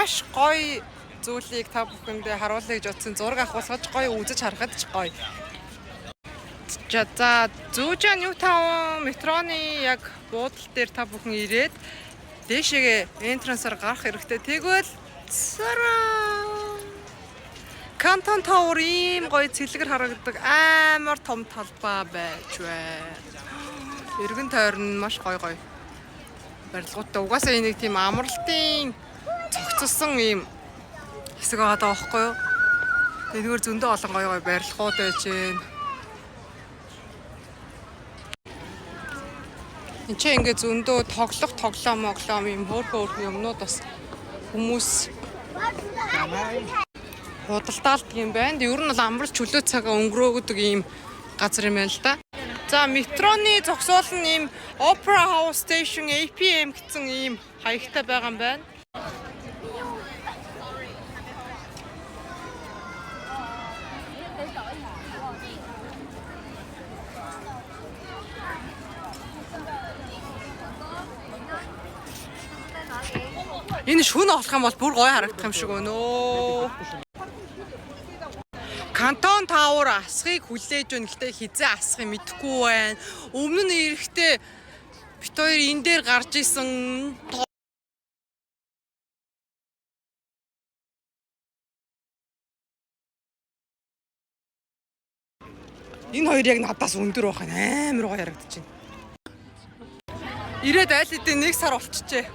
маш гоё зүйлийг та бүхэндээ харуулъя гэж утсан зураг авахулгаж гоё үзэж харахад ч гоё. За Зүүжа New Town метроны яг буудал дээр та бүхэн ирээд дээшээгээ энтрансаар гарах хэрэгтэй. Тэгвэл Canton Tower ийм гоё цэлгэр харагддаг амар том талбай байж байна. Эргэн тойрон маш гоё барилгуудтай. Угаасаа энэ нэг тийм амралтын цогцолсон ийм хэсэг байгаа даахгүй юу? Тэдгээр зөндөө олон гоё барилгууд байж байна. Энд чинь ингээд зөндөө тоглоом ийм хөөрхөн юмнууд бас хүмүүс худалдаалдаг юм байна. Ер нь бол амралт чөлөө цагаа өнгөрөөгдөг ийм газар юм байна л да. За метроны зогсоол нь ийм Opera House Station APM гэсэн ийм хаягтай байгаа юм байна. Энэ шүн олох юм бол бүр гоё харагдах юм шиг өнөө. Canton Tower асхыг хүлээж өгнө. Гэхдээ хизээ асхыг мэдэхгүй байна. Өмнө нь ирэхдээ бит хоёр энэ дээр гарч исэн. Энэ хоёр яг надаас өндөр байх амар гоё харагдаж байна. Ирээд аль хэдийн 1 сар болчихжээ.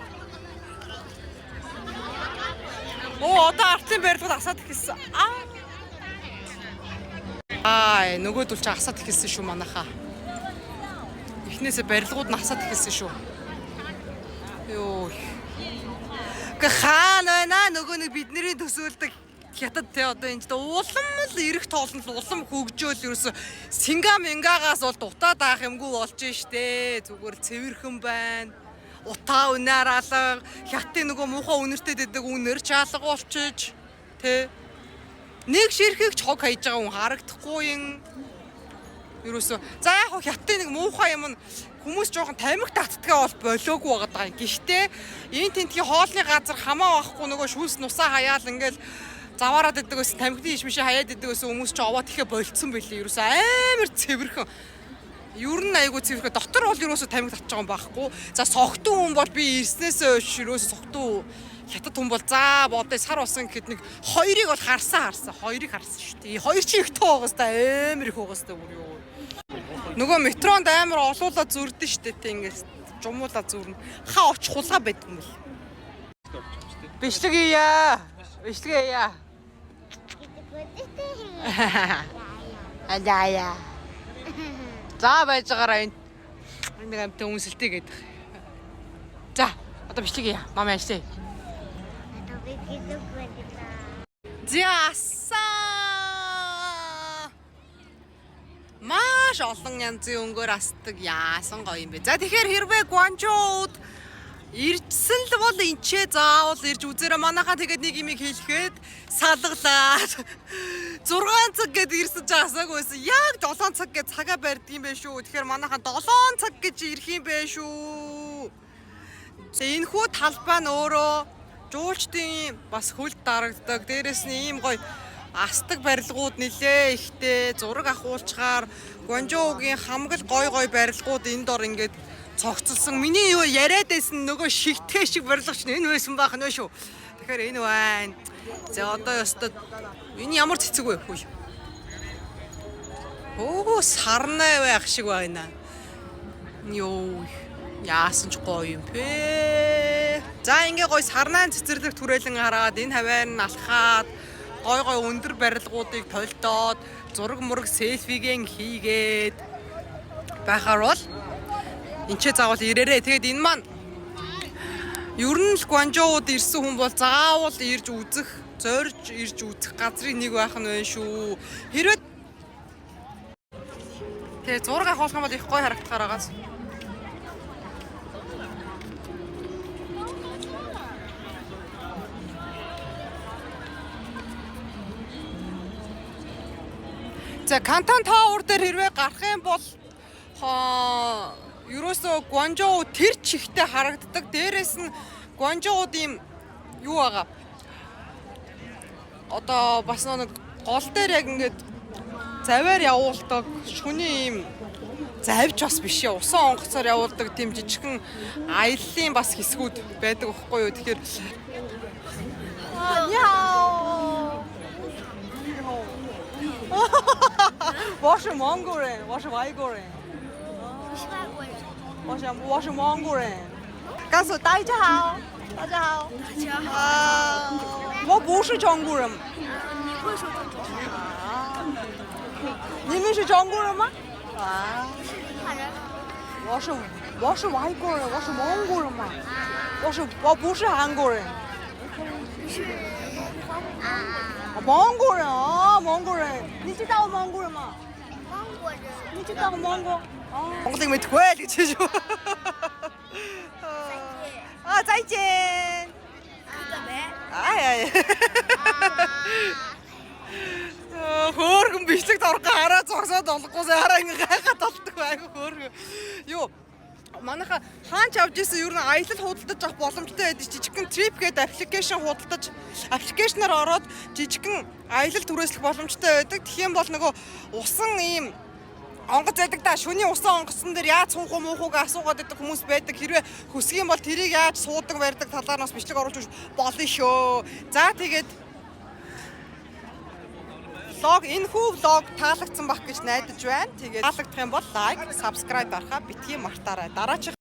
Одоо артын барилгууд асаад ихсэн. Нөгөөдөл чи асаад ихсэн шүү манайхаа. Эхнээсээ барилгууд нь асаад ихсэн шүү. Йоо. Хаана байна нөгөө нэг бидний төсөөлдөг хятад те одоо энэ улам л ирэх тоолно улам хөгжөөл ерөөсө Сингамингаагаас бол дутаад авах юмгүй болж штэ. Зүгээр цэвэрхэн байна. Утаа үнээр алга хятадын нөгөө муухай үнэртэй дэдэг үнэр ч алга болчиж тэ нэг ширхэг ч хог хайж байгаа хүн харагдахгүй юм ерөөсөө за яг хятадын нэг муухай юм нь хүмүүс жоохон тамхи татдгаа бол болоогүй байгаа юм. Гэхдээ энэ тентгийн хоолны газар хамаа байхгүй нөгөө шүүс нусаа хаяал ингээл заваараад идэг ус тамхины иш мишээ хаяад идэг ус хүмүүс ч овоо тэхэ болцсон байлээ. Ерөөсөө амар цэвэрхэн. Ер нь айгу цэвэрхэ дотор бол ерөөсө тамхи татж байгаа юм байхгүй. За согтун хүн бол би ирснээсээ ерөөсө согтун хятад хүн бол за бодё сар болсон гэхэд нэг хоёрыг бол харсан. Хоёрыг харсан шүү дээ. Хоёр чи их тоо байгаас та амар их байгаас та бүр юу. Нөгөө метронд амар олуулаад зүрдэн шүү дээ. Тэ ингээс жумуулаад зүрнэ. Хаа очих хулгай байдаг юм бэл. Бичлэг яа. Адая. За байж байгаараа энэ нэг амттай үнсэлтэй гэдэг. За одоо бичлэг яа. Мам яаштай. Зяса. Маш олон янзын өнгөөр асдаг яасан гоё юм бэ. За тэгэхээр хэрвээ Гуанчжоуд ирсэн л бол энчээ заавал ирж үзээрэй. Манайхаа тэгээд нэг юм хэлэхэд салглаад 6 цаг гээд ирсэн ч асаагүй байсан. Яг 7 цаг гээд цагаа барьдаг юм байх шүү. Тэгэхээр манайхаа 7 цаг гэж ирэх юм байх шүү. Энэ хүү талбай нь өөрөө жуулчдын бас хөлд дарагддаг. Дээрээс нь ийм гоё астдаг барилгууд нилээ ихтэй зураг авахулчаар Гуанчжоугийн хамгийн гоё барилгууд энэ дор ингээд цогцолсон. Миний юу яриад байсан нөгөө шигтэй шиг барилгач энэ байсан байх нь шүү. Тэгэхээр энэ байна. За одоо ёстой энэ ямар цэцэг вэ хүү? Сарнай байх шиг байна. Йоо яасан ч гоё юм бэ. За ингээ гоё сарнаан цэцэрлэг түрээлэн хараад энэ хаваар нь алхаад гой өндөр барилгуудыг толдоод зураг мураг селфигийн хийгээд байхаар бол энчээ заавал ирээрээ. Тэгээд энэ маань ер нь л Гуанчжоуд ирсэн хүн бол заавал ирж үзэх, зорж ирж үзэх газрын нэг байх нь байна шүү. Хэрвээ тэгээ зураг авах юм бол их гоё харагдахаар байгаас. За Canton Tower дээр хэрвээ гарах юм бол ерөөсөө Гуанчжоу тэр чихтэй харагддаг. Дээрээс нь Гуанчжоуд ийм юу байгаа. одоо бас нэг гол дээр яг ингээд заваар явуулдаг шүний юм завж бас биш ээ. Усан онгоцоор явуулдаг тийм жижигхэн аяллаа бас хэсгүүд байдаг байхгүй юу. Тэгэхээр яа. 我是蒙古人，我是外国人。我是外国人。我是蒙古人。告诉大家好，大家好。大家好。我不是中国人。你会说中国话？你们是中国人吗？啊。不是临海人。我是外国人，我是蒙古人嘛。我不是韩国人。你是蒙古人啊，蒙古人，你知道蒙古人吗？蒙古人。你知道蒙古？蒙古没退，你记住。啊，再见。干咩？哎。Хөөргөн бичлэг дорго хараа зогсоод болохгүй хараа ингээ гайхаад болдог айгу хөөргөн. Юу манайха хаач авч ирсэн ер нь аялал худалдаж авах боломжтой байдаг жижигхэн trip гэдэг аппликейшнаар ороод жижигхэн аялал түрээслэх боломжтой байдаг. Тэгэх юм бол нөгөө усан ийм онгоц байдаг да шүний усан онгоцсон дээр яаж суух юм уухыг асуугаад байдаг хүмүүс байдаг. Хэрвээ хүсэх юм бол тэрийг яаж суудаг барьдаг талаар нас бичлэг оруулж болно шүү. За тэгээд влог энэхүү влог таалагдсан байх гэж найдаж байна. Тэгээд таалагдах юм бол лайк, subscribe дарахаа битгий мартаарай. Дараачих